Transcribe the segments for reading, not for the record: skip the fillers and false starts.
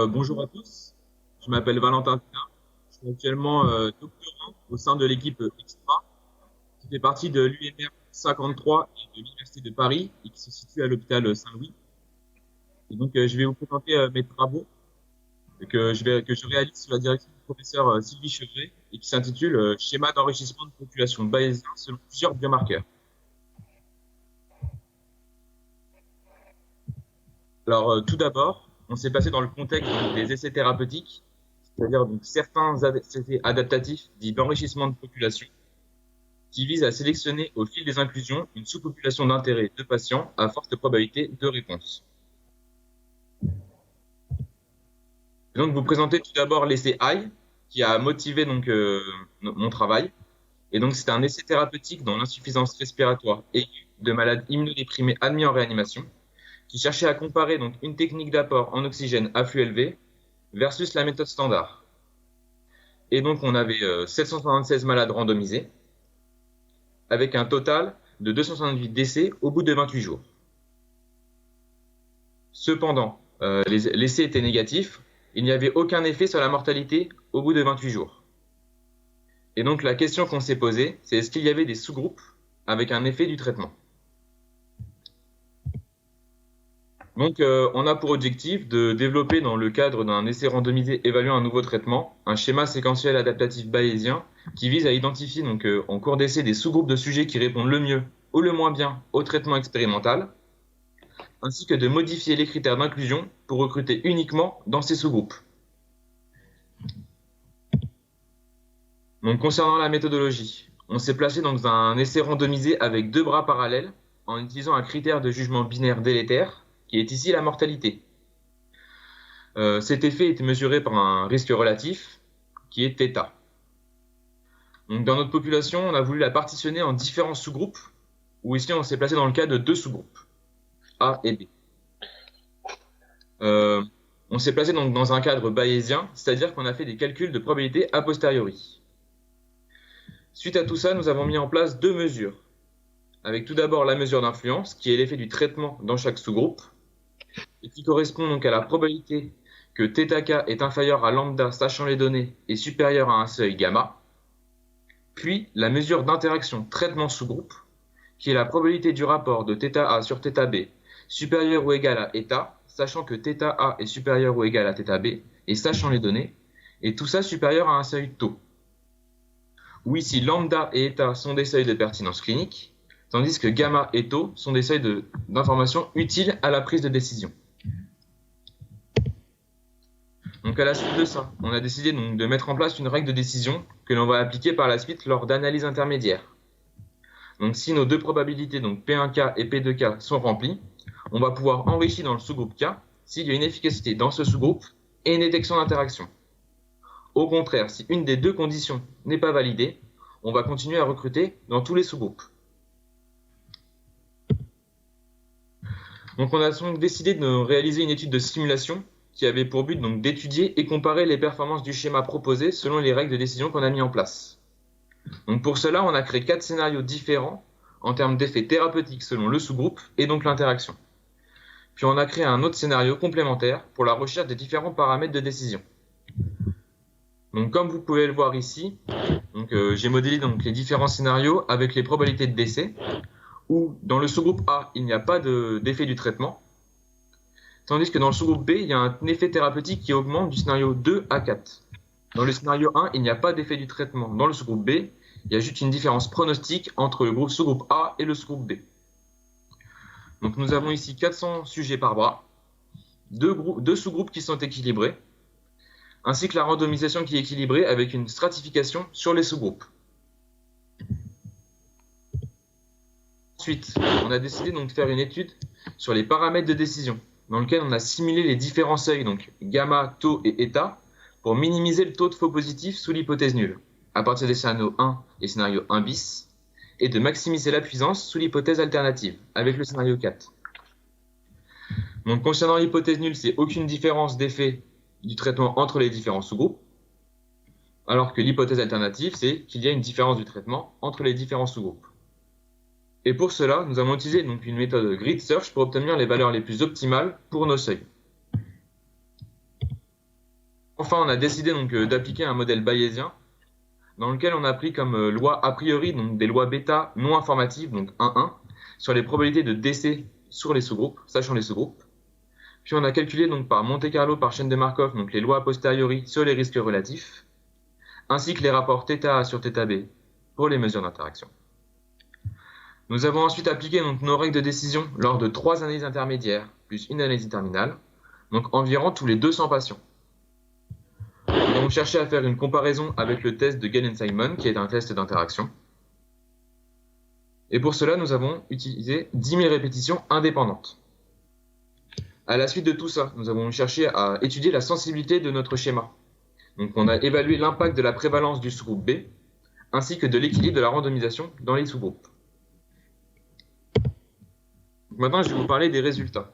Bonjour à tous, je m'appelle Valentin Pina. Je suis actuellement doctorant au sein de l'équipe Extra, qui fait partie de l'UMR 53 et de l'Université de Paris et qui se situe à l'hôpital Saint-Louis. Et donc, je vais vous présenter mes travaux que je réalise sous la direction du professeur Sylvie Chevret et qui s'intitule Schéma d'enrichissement de population bayésien selon plusieurs biomarqueurs. Alors, tout d'abord, on s'est placé dans le contexte des essais thérapeutiques, c'est-à-dire donc certains essais adaptatifs dits d'enrichissement de population, qui visent à sélectionner au fil des inclusions une sous-population d'intérêt de patients à forte probabilité de réponse. Et donc, vous présentez tout d'abord l'essai AI, qui a motivé mon travail. Et donc, c'est un essai thérapeutique dans l'insuffisance respiratoire aiguë de malades immunodéprimés admis en réanimation, qui cherchait à comparer donc une technique d'apport en oxygène à flux élevé versus la méthode standard. Et donc, on avait 776 malades randomisés, avec un total de 268 décès au bout de 28 jours. Cependant, l'essai était négatif, il n'y avait aucun effet sur la mortalité au bout de 28 jours. Et donc, la question qu'on s'est posée, c'est est-ce qu'il y avait des sous-groupes avec un effet du traitement? Donc, on a pour objectif de développer dans le cadre d'un essai randomisé évaluant un nouveau traitement, un schéma séquentiel adaptatif bayésien qui vise à identifier en cours d'essai des sous-groupes de sujets qui répondent le mieux ou le moins bien au traitement expérimental, ainsi que de modifier les critères d'inclusion pour recruter uniquement dans ces sous-groupes. Donc, concernant la méthodologie, on s'est placé dans un essai randomisé avec 2 bras parallèles en utilisant un critère de jugement binaire délétère, qui est ici la mortalité. Cet effet est mesuré par un risque relatif, qui est θ. Donc, dans notre population, on a voulu la partitionner en différents sous-groupes, où ici on s'est placé dans le cas de 2 sous-groupes, A et B. On s'est placé donc dans un cadre bayésien, c'est-à-dire qu'on a fait des calculs de probabilité a posteriori. Suite à tout ça, nous avons mis en place 2 mesures, avec tout d'abord la mesure d'influence, qui est l'effet du traitement dans chaque sous-groupe, et qui correspond donc à la probabilité que θk est inférieur à lambda sachant les données et supérieur à un seuil gamma, puis la mesure d'interaction traitement sous-groupe, qui est la probabilité du rapport de θa sur θb supérieur ou égal à eta, sachant que θa est supérieur ou égal à θb, et sachant les données, et tout ça supérieur à un seuil tau, où ici lambda et eta sont des seuils de pertinence clinique, tandis que gamma et tau sont des seuils d'information utiles à la prise de décision. Donc à la suite de ça, on a décidé donc de mettre en place une règle de décision que l'on va appliquer par la suite lors d'analyses intermédiaires. Donc si nos 2 probabilités, donc P1K et P2K, sont remplies, on va pouvoir enrichir dans le sous-groupe K s'il y a une efficacité dans ce sous-groupe et une détection d'interaction. Au contraire, si une des 2 conditions n'est pas validée, on va continuer à recruter dans tous les sous-groupes. Donc on a donc décidé de réaliser une étude de simulation qui avait pour but donc d'étudier et comparer les performances du schéma proposé selon les règles de décision qu'on a mis en place. Donc pour cela, on a créé 4 scénarios différents en termes d'effets thérapeutiques selon le sous-groupe et donc l'interaction. Puis on a créé un autre scénario complémentaire pour la recherche des différents paramètres de décision. Donc comme vous pouvez le voir ici, j'ai modélé donc les différents scénarios avec les probabilités de décès, où dans le sous-groupe A, il n'y a pas d'effet du traitement, tandis que dans le sous-groupe B, il y a un effet thérapeutique qui augmente du scénario 2 à 4. Dans le scénario 1, il n'y a pas d'effet du traitement. Dans le sous-groupe B, il y a juste une différence pronostique entre le sous-groupe A et le sous-groupe B. Donc nous avons ici 400 sujets par bras, 2 sous-groupes qui sont équilibrés, ainsi que la randomisation qui est équilibrée avec une stratification sur les sous-groupes. Ensuite, on a décidé donc de faire une étude sur les paramètres de décision, dans lequel on a simulé les différents seuils, donc gamma, tau et eta, pour minimiser le taux de faux positifs sous l'hypothèse nulle, à partir des scénarios 1 et scénario 1 bis, et de maximiser la puissance sous l'hypothèse alternative, avec le scénario 4. Donc concernant l'hypothèse nulle, c'est aucune différence d'effet du traitement entre les différents sous-groupes, alors que l'hypothèse alternative, c'est qu'il y a une différence du traitement entre les différents sous-groupes. Et pour cela, nous avons utilisé donc une méthode grid search pour obtenir les valeurs les plus optimales pour nos seuils. Enfin, on a décidé donc d'appliquer un modèle bayésien dans lequel on a pris comme loi a priori donc des lois bêta non informatives, donc 1-1, sur les probabilités de décès sur les sous-groupes, sachant les sous-groupes. Puis on a calculé donc par Monte Carlo par chaîne de Markov donc les lois a posteriori sur les risques relatifs, ainsi que les rapports θA sur θB pour les mesures d'interaction. Nous avons ensuite appliqué donc nos règles de décision lors de 3 analyses intermédiaires plus une analyse terminale, donc environ tous les 200 patients. Nous avons cherché à faire une comparaison avec le test de Galen-Simon, qui est un test d'interaction. Et pour cela, nous avons utilisé 10 000 répétitions indépendantes. À la suite de tout ça, nous avons cherché à étudier la sensibilité de notre schéma. Donc on a évalué l'impact de la prévalence du sous-groupe B, ainsi que de l'équilibre de la randomisation dans les sous-groupes. Maintenant, je vais vous parler des résultats.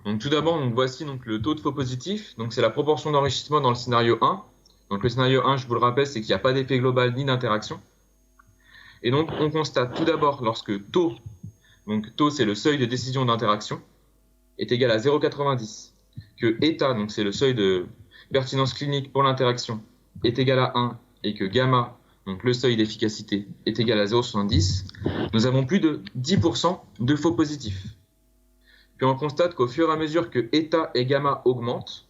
Donc tout d'abord, voici donc le taux de faux positifs. Donc c'est la proportion d'enrichissement dans le scénario 1. Donc le scénario 1, je vous le rappelle, c'est qu'il n'y a pas d'effet global ni d'interaction. Et donc on constate tout d'abord lorsque taux, donc taux c'est le seuil de décision d'interaction, est égal à 0,90, que eta, donc c'est le seuil de pertinence clinique pour l'interaction, est égal à 1, et que gamma, donc le seuil d'efficacité, est égal à 0,70, nous avons plus de 10% de faux positifs. Puis on constate qu'au fur et à mesure que eta et gamma augmentent,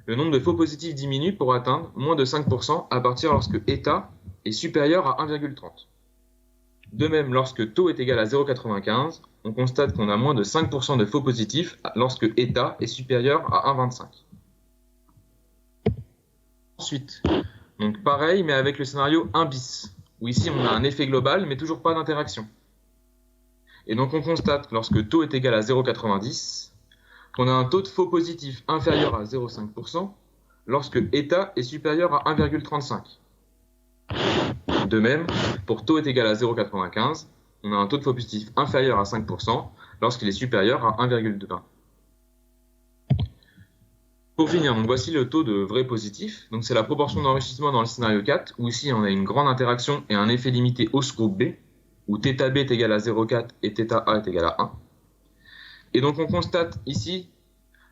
le nombre de faux positifs diminue pour atteindre moins de 5% à partir lorsque eta est supérieur à 1,30. De même, lorsque taux est égal à 0,95, on constate qu'on a moins de 5% de faux positifs lorsque eta est supérieur à 1,25. Ensuite, donc pareil, mais avec le scénario 1 bis, où ici on a un effet global, mais toujours pas d'interaction. Et donc on constate que lorsque taux est égal à 0,90, qu'on a un taux de faux positif inférieur à 0,5% lorsque eta est supérieur à 1,35. De même, pour taux est égal à 0,95, on a un taux de faux positif inférieur à 5% lorsqu'il est supérieur à 1,20. Pour finir, donc voici le taux de vrai positif. Donc c'est la proportion d'enrichissement dans le scénario 4, où ici on a une grande interaction et un effet limité au sous-groupe B, où θB est égal à 0,4 et θA est égal à 1. Et donc on constate ici,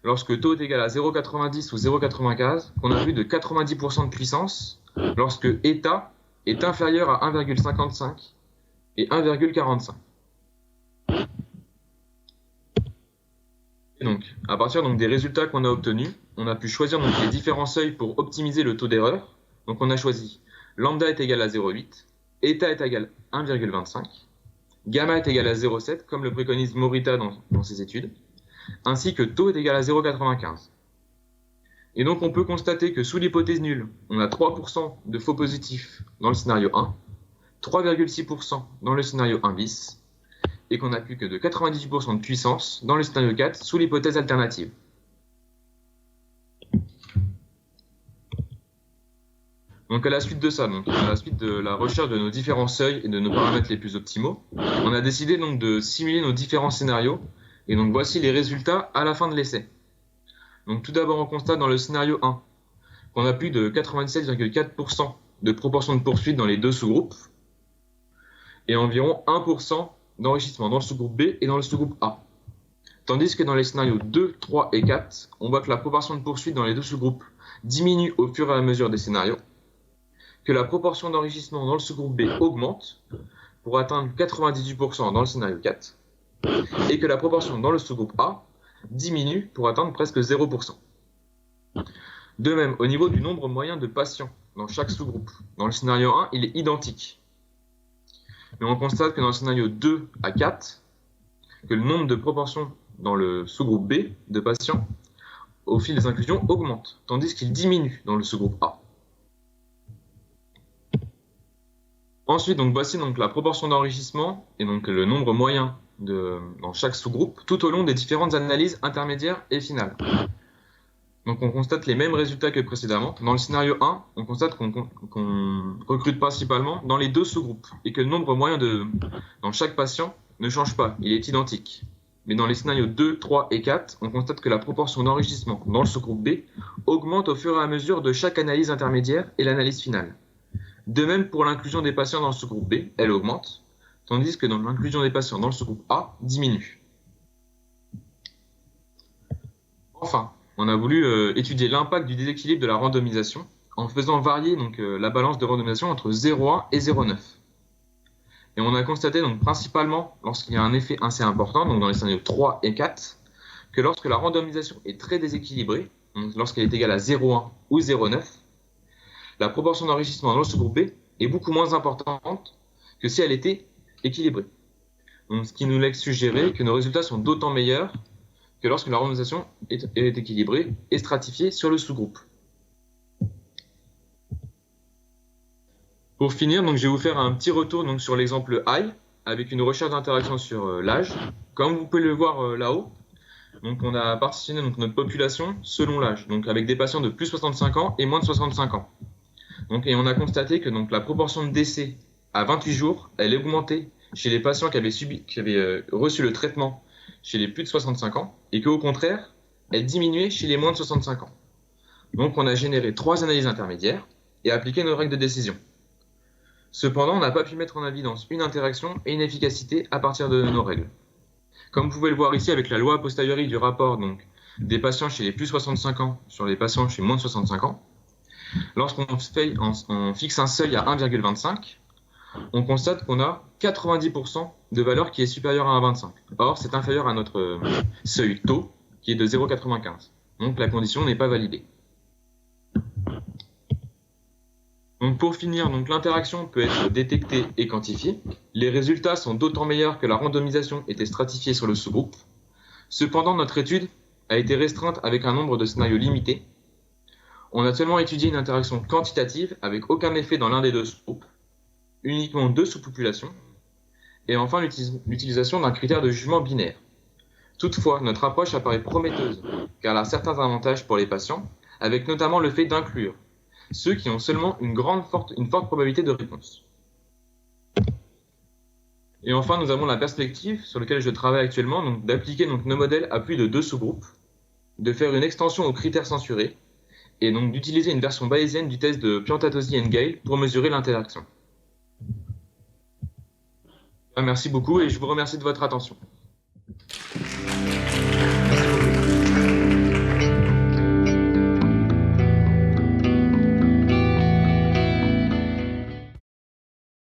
lorsque taux est égal à 0,90 ou 0,95, qu'on a plus de 90% de puissance lorsque eta est inférieur à 1,55 et 1,45. Et donc, à partir des résultats qu'on a obtenus, on a pu choisir donc les différents seuils pour optimiser le taux d'erreur. Donc on a choisi lambda est égal à 0,8, eta est égal à 1,25, gamma est égal à 0,7, comme le préconise Morita dans ses études, ainsi que taux est égal à 0,95. Et donc on peut constater que sous l'hypothèse nulle, on a 3% de faux positifs dans le scénario 1, 3,6% dans le scénario 1 bis, et qu'on n'a plus que de 98% de puissance dans le scénario 4 sous l'hypothèse alternative. Donc à la suite de ça, à la suite de la recherche de nos différents seuils et de nos paramètres les plus optimaux, on a décidé donc de simuler nos différents scénarios, et donc voici les résultats à la fin de l'essai. Donc tout d'abord on constate dans le scénario 1 qu'on a plus de 97,4% de proportion de poursuite dans les deux sous-groupes, et environ 1% d'enrichissement dans le sous-groupe B et dans le sous-groupe A. Tandis que dans les scénarios 2, 3 et 4, on voit que la proportion de poursuite dans les deux sous-groupes diminue au fur et à mesure des scénarios, que la proportion d'enrichissement dans le sous-groupe B augmente pour atteindre 98% dans le scénario 4, et que la proportion dans le sous-groupe A diminue pour atteindre presque 0%. De même, au niveau du nombre moyen de patients dans chaque sous-groupe, dans le scénario 1, il est identique. Mais on constate que dans le scénario 2 à 4, que le nombre de proportions dans le sous-groupe B de patients au fil des inclusions augmente, tandis qu'il diminue dans le sous-groupe A. Ensuite, voici la proportion d'enrichissement et donc le nombre moyen dans chaque sous-groupe tout au long des différentes analyses intermédiaires et finales. Donc on constate les mêmes résultats que précédemment. Dans le scénario 1, on constate qu'on recrute principalement dans les deux sous-groupes et que le nombre moyen dans chaque patient ne change pas, il est identique. Mais dans les scénarios 2, 3 et 4, on constate que la proportion d'enrichissement dans le sous-groupe B augmente au fur et à mesure de chaque analyse intermédiaire et l'analyse finale. De même pour l'inclusion des patients dans le sous-groupe B, elle augmente, tandis que dans l'inclusion des patients dans le sous-groupe A, diminue. Enfin, on a voulu étudier l'impact du déséquilibre de la randomisation en faisant varier la balance de randomisation entre 0,1 et 0,9. Et on a constaté donc principalement lorsqu'il y a un effet assez important, donc dans les scénarios 3 et 4, que lorsque la randomisation est très déséquilibrée, lorsqu'elle est égale à 0,1 ou 0,9, la proportion d'enrichissement dans le sous-groupe B est beaucoup moins importante que si elle était équilibrée. Donc, ce qui nous laisse suggérer que nos résultats sont d'autant meilleurs que lorsque la randomisation est équilibrée et stratifiée sur le sous-groupe. Pour finir, je vais vous faire un petit retour sur l'exemple I, avec une recherche d'interaction sur l'âge. Comme vous pouvez le voir là-haut, on a partitionné notre population selon l'âge, avec des patients de plus de 65 ans et moins de 65 ans. Et on a constaté que la proportion de décès à 28 jours, elle est augmentée chez les patients qui avaient reçu le traitement chez les plus de 65 ans, et qu'au contraire, elle diminuait chez les moins de 65 ans. Donc on a généré 3 analyses intermédiaires et appliqué nos règles de décision. Cependant, on n'a pas pu mettre en évidence une interaction et une efficacité à partir de nos règles. Comme vous pouvez le voir ici avec la loi a posteriori du rapport des patients chez les plus de 65 ans sur les patients chez moins de 65 ans, lorsqu'on fixe un seuil à 1,25, on constate qu'on a 90% de valeur qui est supérieure à 1,25. Or, c'est inférieur à notre seuil taux qui est de 0,95. Donc la condition n'est pas validée. Pour finir, l'interaction peut être détectée et quantifiée. Les résultats sont d'autant meilleurs que la randomisation était stratifiée sur le sous-groupe. Cependant, notre étude a été restreinte avec un nombre de scénarios limité. On a seulement étudié une interaction quantitative avec aucun effet dans l'un des deux sous-groupes, uniquement 2 sous-populations, et enfin l'utilisation d'un critère de jugement binaire. Toutefois, notre approche apparaît prometteuse, car elle a certains avantages pour les patients, avec notamment le fait d'inclure ceux qui ont seulement une forte probabilité de réponse. Et enfin, nous avons la perspective sur laquelle je travaille actuellement, d'appliquer nos modèles à plus de 2 sous-groupes, de faire une extension aux critères censurés, et d'utiliser une version bayésienne du test de Piantatosi-Engel pour mesurer l'interaction. Merci beaucoup et je vous remercie de votre attention.